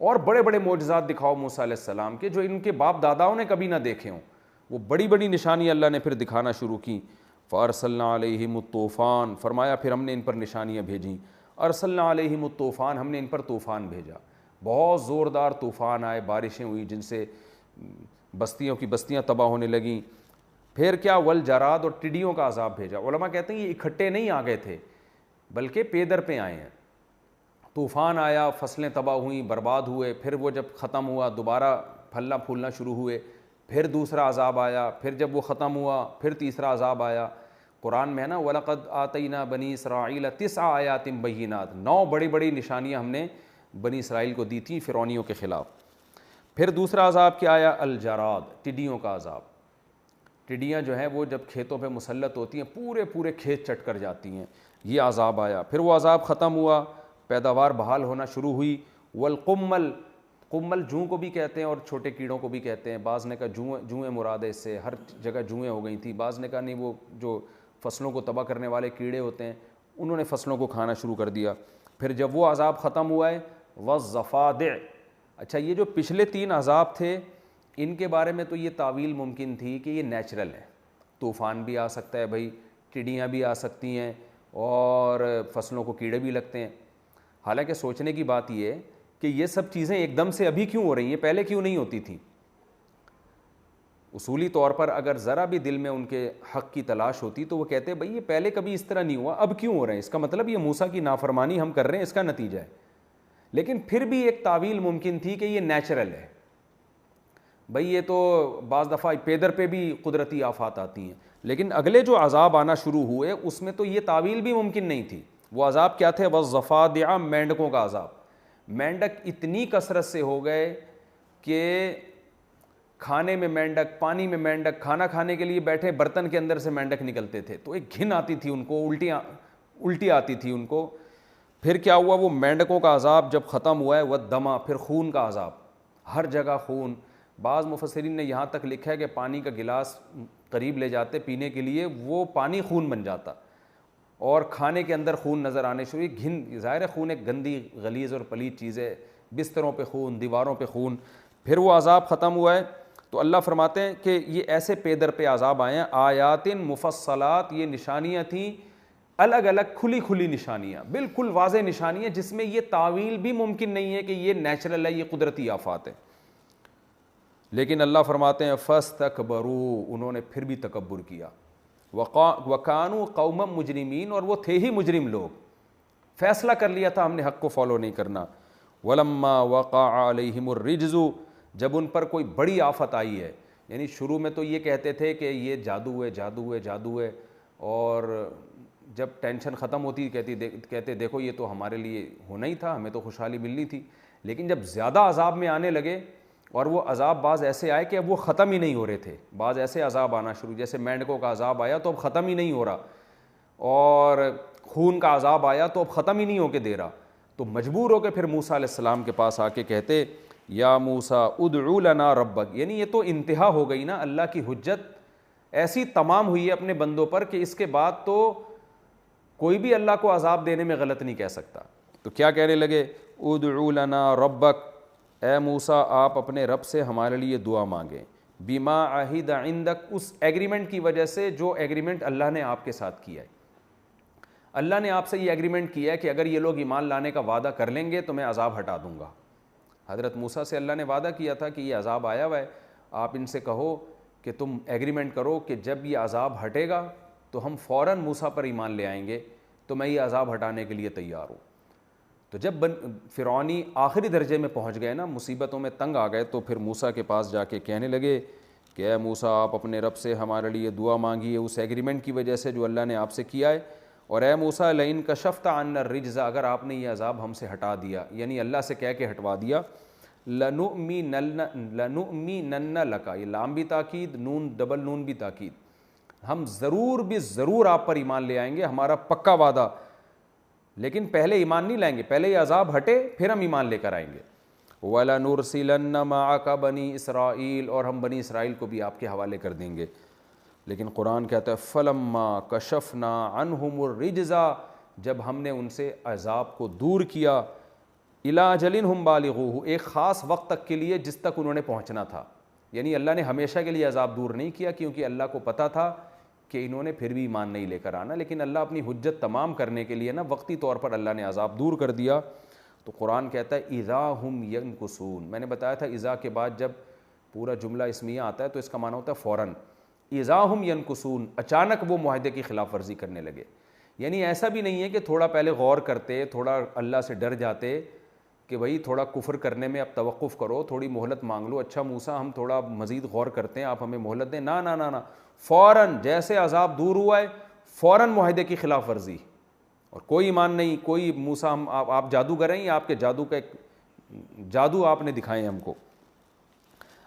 Speaker 2: اور بڑے بڑے معجزات دکھاؤ موسیٰ علیہ السلام کے جو ان کے باپ داداؤں نے کبھی نہ دیکھے ہوں، وہ بڑی بڑی نشانی اللہ نے پھر دکھانا شروع کی۔ فارسلنا علیہم الطوفان، فرمایا پھر ہم نے ان پر نشانیاں بھیجیں، ارسلنا علیہم الطوفان، ہم نے ان پر طوفان بھیجا، بہت زوردار طوفان آئے، بارشیں ہوئی جن سے بستیوں کی بستیاں تباہ ہونے لگیں۔ پھر کیا، والجراد، اور ٹڈیوں کا عذاب بھیجا۔ علماء کہتے ہیں یہ اکٹھے نہیں آ گئے تھے بلکہ پے در پہ آئے ہیں۔ طوفان آیا، فصلیں تباہ ہوئیں، برباد ہوئے، پھر وہ جب ختم ہوا دوبارہ پھلنا پھولنا شروع ہوئے، پھر دوسرا عذاب آیا، پھر جب وہ ختم ہوا پھر تیسرا عذاب آیا۔ قرآن میں ہے نا وَلَقَدْ آتَيْنَا بَنِي إِسْرَائِيلَ 9 آیات بَيِّنَاتٍ، 9 بڑی بڑی نشانیاں ہم نے بنی اسرائیل کو دی تھیں فرعونیوں کے خلاف۔ پھر دوسرا عذاب کیا آیا، الجراد، ٹڈیوں کا عذاب۔ ٹڈیاں جو ہیں وہ جب کھیتوں پہ مسلط ہوتی ہیں پورے پورے کھیت چٹ کر جاتی ہیں، یہ عذاب آیا۔ پھر وہ عذاب ختم ہوا، پیداوار بحال ہونا شروع ہوئی۔ والقمل، قمل جوں کو بھی کہتے ہیں اور چھوٹے کیڑوں کو بھی کہتے ہیں، بعض نے کہا جوئیں مراد ہے، اس سے ہر جگہ جوئیں ہو گئی تھیں، بعض نے کہا نہیں وہ جو فصلوں کو تباہ کرنے والے کیڑے ہوتے ہیں انہوں نے فصلوں کو کھانا شروع کر دیا۔ پھر جب وہ عذاب ختم ہوا ہے، والضفادع، اچھا یہ جو پچھلے 3 عذاب تھے ان کے بارے میں تو یہ تعویل ممکن تھی کہ یہ نیچرل ہے، طوفان بھی آ سکتا ہے بھائی، ٹڈیاں بھی آ سکتی ہیں اور فصلوں کو کیڑے بھی لگتے ہیں۔ حالانکہ سوچنے کی بات یہ ہے کہ یہ سب چیزیں ایک دم سے ابھی کیوں ہو رہی ہیں، پہلے کیوں نہیں ہوتی تھیں؟ اصولی طور پر اگر ذرا بھی دل میں ان کے حق کی تلاش ہوتی تو وہ کہتے بھئی یہ پہلے کبھی اس طرح نہیں ہوا، اب کیوں ہو رہے ہیں، اس کا مطلب یہ موسیٰ کی نافرمانی ہم کر رہے ہیں، اس کا نتیجہ ہے۔ لیکن پھر بھی ایک تعویل ممکن تھی کہ یہ نیچرل ہے، بھئی یہ تو بعض دفعہ پیدر پہ بھی قدرتی آفات آتی ہیں، لیکن اگلے جو عذاب آنا شروع ہوئے اس میں تو یہ تعویل بھی ممکن نہیں تھی۔ وہ عذاب کیا تھے، والضفادع، مینڈکوں کا عذاب۔ مینڈک اتنی کثرت سے ہو گئے کہ کھانے میں مینڈک، پانی میں مینڈک، کھانا کھانے کے لیے بیٹھے برتن کے اندر سے مینڈک نکلتے تھے، تو ایک گھن آتی تھی ان کو، الٹی آتی تھی ان کو۔ پھر کیا ہوا، وہ مینڈکوں کا عذاب جب ختم ہوا ہے، والدما، پھر خون کا عذاب، ہر جگہ خون۔ بعض مفسرین نے یہاں تک لکھا ہے کہ پانی کا گلاس قریب لے جاتے پینے کے لیے وہ پانی خون بن جاتا، اور کھانے کے اندر خون نظر آنے شروع۔ گھن، ظاہر ہے خون ایک گندی غلیظ اور پلید چیز ہے، بستروں پہ خون، دیواروں پہ خون۔ پھر وہ عذاب ختم ہوا ہے تو اللہ فرماتے ہیں کہ یہ ایسے پے در پہ عذاب آئے ہیں، آیات مفصلات، یہ نشانیاں تھیں الگ الگ کھلی کھلی نشانیاں، بالکل واضح نشانیاں جس میں یہ تعویل بھی ممکن نہیں ہے کہ یہ نیچرل ہے، یہ قدرتی آفات ہے۔ لیکن اللہ فرماتے ہیں فاستکبروا، انہوں نے پھر بھی تکبر کیا، وکانوا قوما مجرمین، اور وہ تھے ہی مجرم لوگ، فیصلہ کر لیا تھا ہم نے حق کو فالو نہیں کرنا۔ ولما وقع علیہم الرجز، جب ان پر کوئی بڑی آفت آئی ہے، یعنی شروع میں تو یہ کہتے تھے کہ یہ جادو ہے جادو ہے جادو ہے، اور جب ٹینشن ختم ہوتی کہتے دیکھو یہ تو ہمارے لیے ہونا ہی تھا، ہمیں تو خوشحالی ملنی تھی۔ لیکن جب زیادہ عذاب میں آنے لگے، اور وہ عذاب بعض ایسے آئے کہ اب وہ ختم ہی نہیں ہو رہے تھے، بعض ایسے عذاب آنا شروع، جیسے مینڈکوں کا عذاب آیا تو اب ختم ہی نہیں ہو رہا، اور خون کا عذاب آیا تو اب ختم ہی نہیں ہو کے دے رہا، تو مجبور ہو کے پھر موسیٰ علیہ السلام کے پاس آ کے کہتے یا موسیٰ ادعو لنا ربک، یعنی یہ تو انتہا ہو گئی نا، اللہ کی حجت ایسی تمام ہوئی ہے اپنے بندوں پر کہ اس کے بعد تو کوئی بھی اللہ کو عذاب دینے میں غلط نہیں کہہ سکتا۔ تو کیا کہنے لگے، ادعو لنا ربک، اے موسیٰ آپ اپنے رب سے ہمارے لیے دعا مانگیں، بما عہد عندک، اس ایگریمنٹ کی وجہ سے جو ایگریمنٹ اللہ نے آپ کے ساتھ کیا ہے۔ اللہ نے آپ سے یہ ایگریمنٹ کیا ہے کہ اگر یہ لوگ ایمان لانے کا وعدہ کر لیں گے تو میں عذاب ہٹا دوں گا۔ حضرت موسیٰ سے اللہ نے وعدہ کیا تھا کہ یہ عذاب آیا ہوا ہے، آپ ان سے کہو کہ تم ایگریمنٹ کرو کہ جب یہ عذاب ہٹے گا تو ہم فوراً موسیٰ پر ایمان لے آئیں گے، تو میں یہ عذاب ہٹانے کے لیے تیار ہوں۔ تو جب فرعونی آخری درجے میں پہنچ گئے نا، مصیبتوں میں تنگ آ گئے، تو پھر موسیٰ کے پاس جا کے کہنے لگے کہ اے موسیٰ آپ اپنے رب سے ہمارے لیے دعا مانگیے اس ایگریمنٹ کی وجہ سے جو اللہ نے آپ سے کیا ہے، اور اے موسیٰ لئن کشفت عنا الرجز، اگر آپ نے یہ عذاب ہم سے ہٹا دیا، یعنی اللہ سے کہہ کے ہٹوا دیا، لنؤمنن لک، یہ لام بھی تاکید، نون ڈبل نون بھی تاکید، ہم ضرور بھی ضرور آپ پر ایمان لے آئیں گے، ہمارا پکا وعدہ، لیکن پہلے ایمان نہیں لائیں گے، پہلے یہ عذاب ہٹے پھر ہم ایمان لے کر آئیں گے۔ وَلَنُرْسِلَنَّ مَعَكَ بَنِي اسرائیل، اور ہم بنی اسرائیل کو بھی آپ کے حوالے کر دیں گے۔ لیکن قرآن کہتا ہے فَلَمَّا كَشَفْنَا عَنْهُمُ الرِّجْزَ، جب ہم نے ان سے عذاب کو دور کیا، إِلَىٰ أَجَلٍ هُمْ بَالِغُوهُ، ایک خاص وقت تک کے لیے جس تک انہوں نے پہنچنا تھا، یعنی اللہ نے ہمیشہ کے لیے عذاب دور نہیں کیا، کیونکہ اللہ کو پتہ تھا کہ انہوں نے پھر بھی ایمان نہیں لے کر آنا، لیکن اللہ اپنی حجت تمام کرنے کے لیے نا وقتی طور پر اللہ نے عذاب دور کر دیا۔ تو قرآن کہتا ہے اذا ہم ینکثون، میں نے بتایا تھا اذا کے بعد جب پورا جملہ اسمیہ آتا ہے تو اس کا معنی ہوتا ہے فوراً، اذا ہم ینکثون، اچانک وہ معاہدے کی خلاف ورزی کرنے لگے۔ یعنی ایسا بھی نہیں ہے کہ تھوڑا پہلے غور کرتے، تھوڑا اللہ سے ڈر جاتے کہ بھئی تھوڑا کفر کرنے میں اب توقف کرو، تھوڑی مہلت مانگ لو، اچھا موسیٰ ہم تھوڑا مزید غور کرتے ہیں، آپ ہمیں مہلت دیں، نہ نہ نہ نہ، فوراً جیسے عذاب دور ہوا ہے فوراً معاہدے کی خلاف ورزی، اور کوئی ایمان نہیں، کوئی موسیٰ ہم آپ جادوگر ہیں یا آپ کے جادو کا ایک جادو آپ نے دکھائے ہم کو۔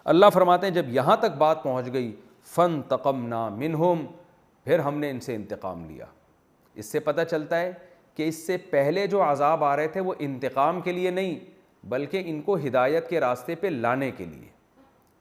Speaker 2: اللہ فرماتے ہیں جب یہاں تک بات پہنچ گئی فانتقمنا منہم، پھر ہم نے ان سے انتقام لیا۔ اس سے پتہ چلتا ہے کہ اس سے پہلے جو عذاب آ رہے تھے وہ انتقام کے لیے نہیں، بلکہ ان کو ہدایت کے راستے پہ لانے کے لیے،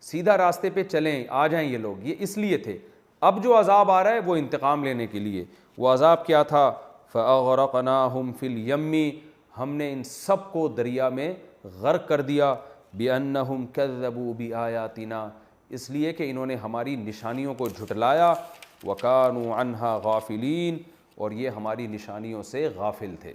Speaker 2: سیدھا راستے پہ چلیں، آ جائیں یہ لوگ، یہ اس لیے تھے۔ اب جو عذاب آ رہا ہے وہ انتقام لینے کے لیے۔ وہ عذاب کیا تھا؟ فَأَغْرَقْنَاهُمْ فِي الْيَمِّ، ہم نے ان سب کو دریا میں غرق کر دیا، بِأَنَّهُمْ كَذَّبُوا بِآيَاتِنَا، اس لیے کہ انہوں نے ہماری نشانیوں کو جھٹلایا، وَكَانُوا عَنْهَا غَافِلِينَ، اور یہ ہماری نشانیوں سے غافل تھے۔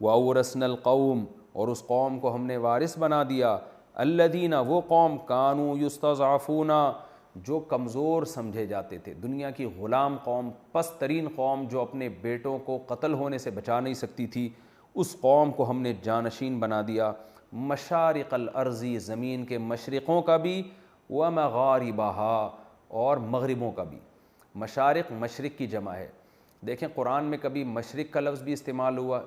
Speaker 2: وَأَوْرَثْنَا الْقَوْمَ، اور اس قوم کو ہم نے وارث بنا دیا، الَّذِينَ، وہ قوم، كَانُوا يُسْتَضْعَفُونَ، جو کمزور سمجھے جاتے تھے، دنیا کی غلام قوم، پست ترین قوم جو اپنے بیٹوں کو قتل ہونے سے بچا نہیں سکتی تھی، اس قوم کو ہم نے جانشین بنا دیا، مشارق الارض، زمین کے مشرقوں کا بھی، ومغاربہا، اور مغربوں کا بھی۔ مشارق مشرق کی جمع ہے، دیکھیں قرآن میں کبھی مشرق کا لفظ بھی استعمال ہوا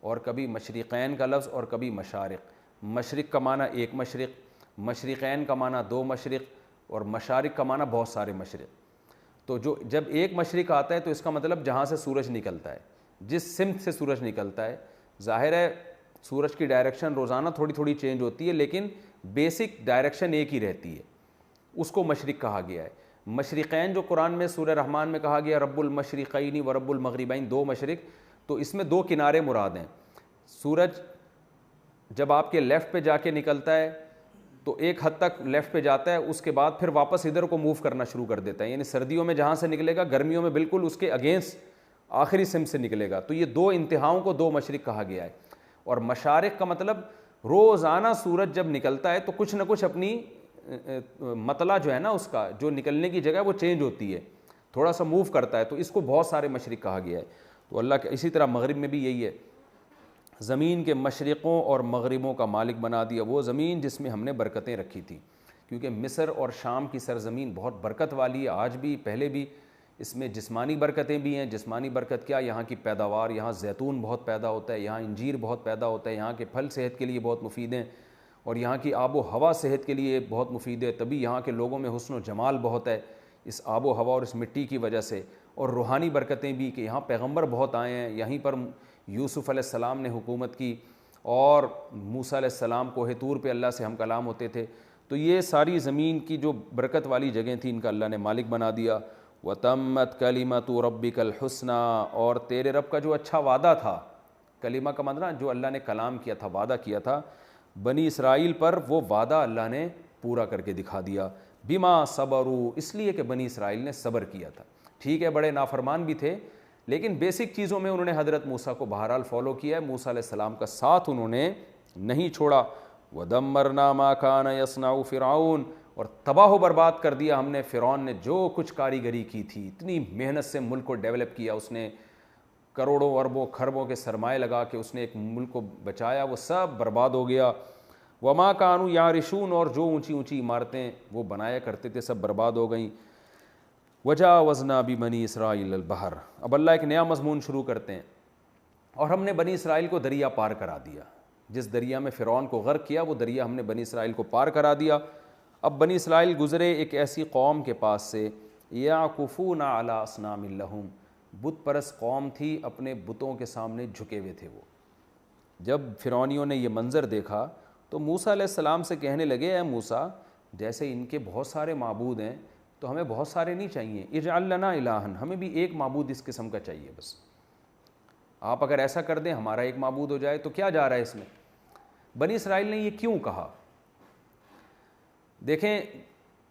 Speaker 2: اور کبھی مشرقین کا لفظ اور کبھی مشارق۔ مشرق کا معنی ایک مشرق، مشرقین کا معنی دو مشرق، اور مشارق کا معنی بہت سارے مشرق۔ تو جب ایک مشرق آتا ہے تو اس کا مطلب جہاں سے سورج نکلتا ہے، جس سمت سے سورج نکلتا ہے، ظاہر ہے سورج کی ڈائریکشن روزانہ تھوڑی تھوڑی چینج ہوتی ہے لیکن بیسک ڈائریکشن ایک ہی رہتی ہے، اس کو مشرق کہا گیا ہے۔ مشرقین جو قرآن میں سورہ رحمان میں کہا گیا رب المشرقین و رب المغربین، دو مشرق، تو اس میں دو کنارے مراد ہیں۔ سورج جب آپ کے لیفٹ پہ جا کے نکلتا ہے تو ایک حد تک لیفٹ پہ جاتا ہے، اس کے بعد پھر واپس ادھر کو موو کرنا شروع کر دیتا ہے، یعنی سردیوں میں جہاں سے نکلے گا گرمیوں میں بالکل اس کے اگینسٹ آخری سمت سے نکلے گا، تو یہ دو انتہاؤں کو دو مشرق کہا گیا ہے۔ اور مشارق کا مطلب روزانہ سورج جب نکلتا ہے تو کچھ نہ کچھ اپنی مطلع جو ہے نا اس کا جو نکلنے کی جگہ وہ چینج ہوتی ہے، تھوڑا سا موو کرتا ہے، تو اس کو بہت سارے مشرق کہا گیا ہے۔ تو اللہ کے اسی طرح مغرب میں بھی یہی ہے، زمین کے مشرقوں اور مغربوں کا مالک بنا دیا، وہ زمین جس میں ہم نے برکتیں رکھی تھیں، کیونکہ مصر اور شام کی سرزمین بہت برکت والی ہے، آج بھی پہلے بھی اس میں جسمانی برکتیں بھی ہیں۔ جسمانی برکت کیا؟ یہاں کی پیداوار، یہاں زیتون بہت پیدا ہوتا ہے، یہاں انجیر بہت پیدا ہوتا ہے، یہاں کے پھل صحت کے لیے بہت مفید ہیں، اور یہاں کی آب و ہوا صحت کے لیے بہت مفید ہے، تبھی یہاں کے لوگوں میں حسن و جمال بہت ہے اس آب و ہوا اور اس مٹی کی وجہ سے۔ اور روحانی برکتیں بھی کہ یہاں پیغمبر بہت آئے ہیں، یہیں پر یوسف علیہ السلام نے حکومت کی، اور موسیٰ علیہ السلام کوہ طور پہ اللہ سے ہم کلام ہوتے تھے، تو یہ ساری زمین کی جو برکت والی جگہیں تھیں ان کا اللہ نے مالک بنا دیا۔ وَتَمَّتْ كَلِمَةُ رَبِّكَ الْحُسْنَى، اور تیرے رب کا جو اچھا وعدہ تھا، کلمہ کا مطلب جو اللہ نے کلام کیا تھا، وعدہ کیا تھا بنی اسرائیل پر، وہ وعدہ اللہ نے پورا کر کے دکھا دیا۔ بما صبروا، اس لیے کہ بنی اسرائیل نے صبر کیا تھا۔ ٹھیک ہے بڑے نافرمان بھی تھے لیکن بیسک چیزوں میں انہوں نے حضرت موسیٰ کو بہرحال فالو کیا ہے، موسیٰ علیہ السلام کا ساتھ انہوں نے نہیں چھوڑا۔ وَدَمَّرْنَا مَا كَانَ يَصْنَعُ فِرْعَوْنَ، اور تباہ و برباد کر دیا ہم نے فرعون نے جو کچھ کاریگری کی تھی، اتنی محنت سے ملک کو ڈیولپ کیا اس نے، کروڑوں اربوں خربوں کے سرمائے لگا کے اس نے ایک ملک کو بچایا، وہ سب برباد ہو گیا۔ وَمَا كَانُوا يَعْرِشُونَ، اور جو اونچی اونچی عمارتیں وہ بنایا کرتے تھے سب برباد ہو گئیں۔ وَجَاوَزْنَا بِبَنِي إِسْرَائِيلَ الْبَحْرَ، اب اللہ ایک نیا مضمون شروع کرتے ہیں، اور ہم نے بنی اسرائیل کو دریا پار کرا دیا، جس دریا میں فرعون کو غرق کیا وہ دریا ہم نے بنی اسرائیل کو پار کرا دیا۔ اب بنی اسرائیل گزرے ایک ایسی قوم کے پاس سے، یعکفون علی اصنام لہم، بت پرست قوم تھی، اپنے بتوں کے سامنے جھکے ہوئے تھے وہ، جب فرعونیوں نے یہ منظر دیکھا تو موسیٰ علیہ السلام سے کہنے لگے اے موسیٰ جیسے ان کے بہت سارے معبود ہیں تو ہمیں بہت سارے نہیں چاہیے، اجعل لنا الہن، ہمیں بھی ایک معبود اس قسم کا چاہیے بس، آپ اگر ایسا کر دیں ہمارا ایک معبود ہو جائے تو کیا جا رہا ہے اس میں۔ بنی اسرائیل نے یہ کیوں کہا؟ دیکھیں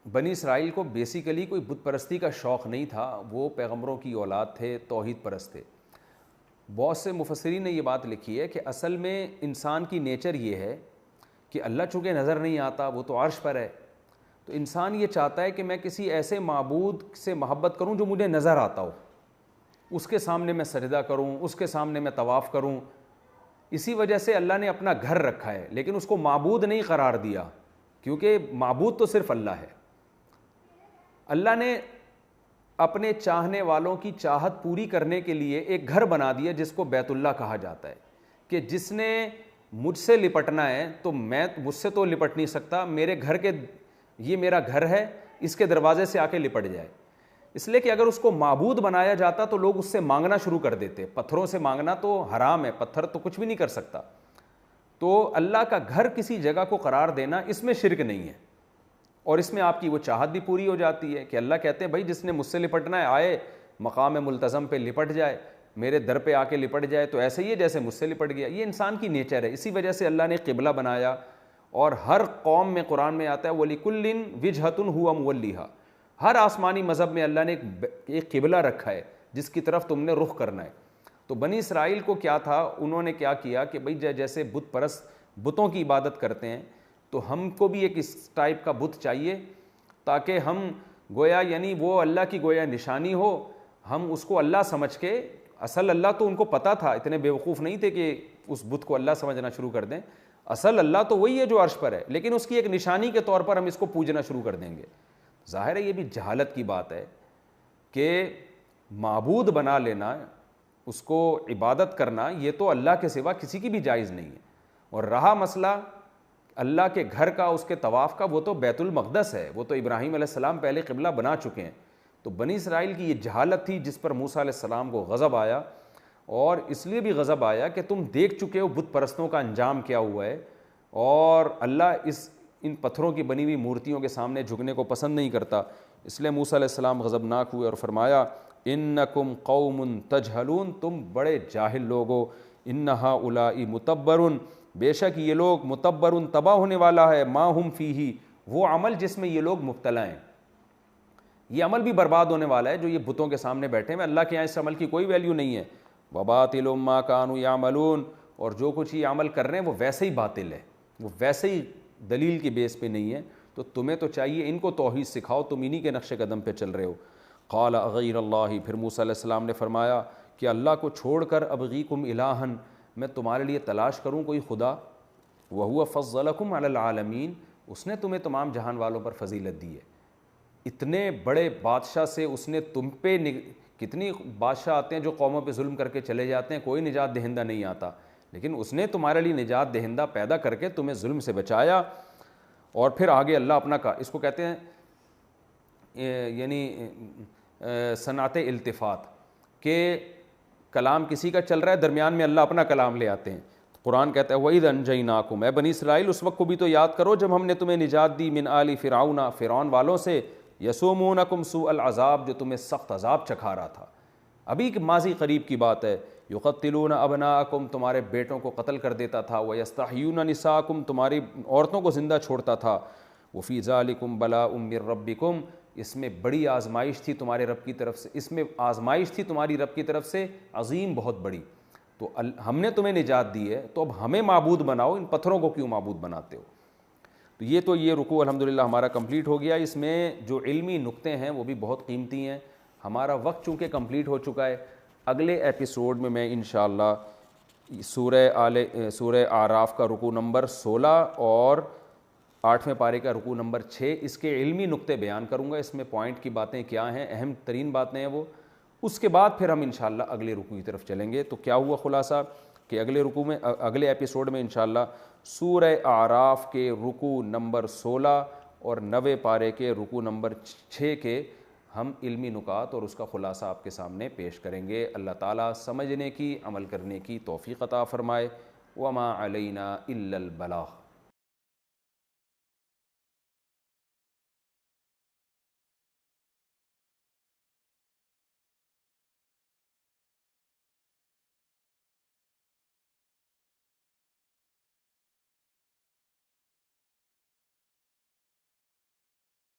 Speaker 2: بنی اسرائیل کو بیسیکلی کوئی بت پرستی کا شوق نہیں تھا، وہ پیغمبروں کی اولاد تھے، توحید پرست تھے۔ بہت سے مفسرین نے یہ بات لکھی ہے کہ اصل میں انسان کی نیچر یہ ہے کہ اللہ چونکہ نظر نہیں آتا، وہ تو عرش پر ہے، تو انسان یہ چاہتا ہے کہ میں کسی ایسے معبود سے محبت کروں جو مجھے نظر آتا ہو، اس کے سامنے میں سجدہ کروں، اس کے سامنے میں طواف کروں۔ اسی وجہ سے اللہ نے اپنا گھر رکھا ہے لیکن اس کو معبود نہیں قرار دیا، کیونکہ معبود تو صرف اللہ ہے۔ اللہ نے اپنے چاہنے والوں کی چاہت پوری کرنے کے لیے ایک گھر بنا دیا جس کو بیت اللہ کہا جاتا ہے، کہ جس نے مجھ سے لپٹنا ہے تو میں مجھ سے تو لپٹ نہیں سکتا، میرے گھر کے یہ میرا گھر ہے، اس کے دروازے سے آ کے لپٹ جائے۔ اس لیے کہ اگر اس کو معبود بنایا جاتا تو لوگ اس سے مانگنا شروع کر دیتے، پتھروں سے مانگنا تو حرام ہے، پتھر تو کچھ بھی نہیں کر سکتا۔ تو اللہ کا گھر کسی جگہ کو قرار دینا اس میں شرک نہیں ہے، اور اس میں آپ کی وہ چاہت بھی پوری ہو جاتی ہے کہ اللہ کہتے ہیں بھائی جس نے مجھ سے لپٹنا ہے آئے مقام ملتزم پہ لپٹ جائے، میرے در پہ آ کے لپٹ جائے، تو ایسے ہی ہے جیسے مجھ سے لپٹ گیا۔ یہ انسان کی نیچر ہے، اسی وجہ سے اللہ نے قبلہ بنایا، اور ہر قوم میں قرآن میں آتا ہے وَلِكُلٍّ وِجْهَةٌ هُوَ مُوَلِّيهَا، ہر آسمانی مذہب میں اللہ نے ایک قبلہ رکھا ہے جس کی طرف تم نے رخ کرنا ہے۔ تو بنی اسرائیل کو کیا تھا، انہوں نے کیا کیا کہ بھئی جیسے بت پرست بتوں کی عبادت کرتے ہیں تو ہم کو بھی ایک اس ٹائپ کا بت چاہیے تاکہ ہم گویا یعنی وہ اللہ کی گویا نشانی ہو، ہم اس کو اللہ سمجھ کے، اصل اللہ تو ان کو پتہ تھا، اتنے بیوقوف نہیں تھے کہ اس بت کو اللہ سمجھنا شروع کر دیں، اصل اللہ تو وہی ہے جو عرش پر ہے، لیکن اس کی ایک نشانی کے طور پر ہم اس کو پوجنا شروع کر دیں گے۔ ظاہر ہے یہ بھی جہالت کی بات ہے کہ معبود بنا لینا، اس کو عبادت کرنا، یہ تو اللہ کے سوا کسی کی بھی جائز نہیں ہے۔ اور رہا مسئلہ اللہ کے گھر کا، اس کے طواف کا، وہ تو بیت المقدس ہے، وہ تو ابراہیم علیہ السلام پہلے قبلہ بنا چکے ہیں۔ تو بنی اسرائیل کی یہ جہالت تھی جس پر موسیٰ علیہ السلام کو غضب آیا، اور اس لیے بھی غضب آیا کہ تم دیکھ چکے ہو بت پرستوں کا انجام کیا ہوا ہے، اور اللہ ان پتھروں کی بنی ہوئی مورتیوں کے سامنے جھکنے کو پسند نہیں کرتا۔ اس لیے موسیٰ علیہ السلام غضبناک ہوئے اور فرمایا انکم قوم تجہلون، تم بڑے جاہل لوگ ہو، ان ہؤلاء متبر، بے شک یہ لوگ متبر، تباہ ہونے والا ہے، ما ہم فیہ، وہ عمل جس میں یہ لوگ مبتلا ہیں، یہ عمل بھی برباد ہونے والا ہے جو یہ بتوں کے سامنے بیٹھے ہیں، اللہ کے یہاں اس عمل کی کوئی ویلیو نہیں ہے۔ وباطل ما کانوا یعملون، اور جو کچھ یہ عمل کر رہے ہیں وہ ویسے ہی باطل ہے، وہ ویسے ہی دلیل کی بیس پہ نہیں ہے۔ تو تمہیں تو چاہیے ان کو توحید سکھاؤ، تم انہی کے نقش قدم پہ چل رہے ہو۔ قال غیر اللہ، پھر موسیٰ علیہ السلام نے فرمایا کہ اللہ کو چھوڑ کر ابغیکم الہن، میں تمہارے لیے تلاش کروں کوئی خدا، وہو فضلکم علی العالمین، اس نے تمہیں تمام جہان والوں پر فضیلت دی ہے۔ اتنے بڑے بادشاہ سے اس نے تم پہ کتنی بادشاہ آتے ہیں جو قوموں پہ ظلم کر کے چلے جاتے ہیں، کوئی نجات دہندہ نہیں آتا، لیکن اس نے تمہارے لیے نجات دہندہ پیدا کر کے تمہیں ظلم سے بچایا۔ اور پھر آگے اللہ اپنا کا، اس کو کہتے ہیں یعنی صنعت التفات، کہ کلام کسی کا چل رہا ہے، درمیان میں اللہ اپنا کلام لے آتے ہیں۔ قرآن کہتا ہے وَإِذْ أَنْجَيْنَاكُمْ، اے بنی اسرائیل اس وقت کو بھی تو یاد کرو جب ہم نے تمہیں نجات دی، من آل فرعون، فرعون والوں سے، یسومونکم سوء العذاب، جو تمہیں سخت عذاب چکھا رہا تھا۔ ابھی ماضی قریب کی بات ہے، یقتلون ابناءکم، تمہارے بیٹوں کو قتل کر دیتا تھا، ویستحیون نساءکم، تمہاری عورتوں کو زندہ چھوڑتا تھا، وفی ذالکم بلاء من ربکم، اس میں بڑی آزمائش تھی تمہارے رب کی طرف سے، اس میں آزمائش تھی تمہاری رب کی طرف سے عظیم، بہت بڑی۔ تو ہم نے تمہیں نجات دی ہے تو اب ہمیں معبود بناؤ، ان پتھروں کو کیوں معبود بناتے ہو۔ تو یہ رکوع الحمدللہ ہمارا کمپلیٹ ہو گیا۔ اس میں جو علمی نکتے ہیں وہ بھی بہت قیمتی ہیں۔ ہمارا وقت چونکہ کمپلیٹ ہو چکا ہے، اگلے ایپیسوڈ میں انشاءاللہ سورہ اعراف کا رکوع نمبر 16 اور 8ویں پارے کا رکوع نمبر 6، اس کے علمی نکتے بیان کروں گا، اس میں پوائنٹ کی باتیں کیا ہیں، اہم ترین باتیں ہیں وہ۔ اس کے بعد پھر ہم انشاءاللہ اگلے رکوع کی طرف چلیں گے۔ تو کیا ہوا خلاصہ کہ اگلے ایپیسوڈ میں انشاءاللہ سورہ اعراف کے رکوع نمبر 16 اور 9ویں پارے کے رکوع نمبر 6 کے ہم علمی نکات اور اس کا خلاصہ آپ کے سامنے پیش کریں گے۔ اللہ تعالیٰ سمجھنے کی، عمل کرنے کی توفیق عطا فرمائے۔ وما علینا الا البلاغ.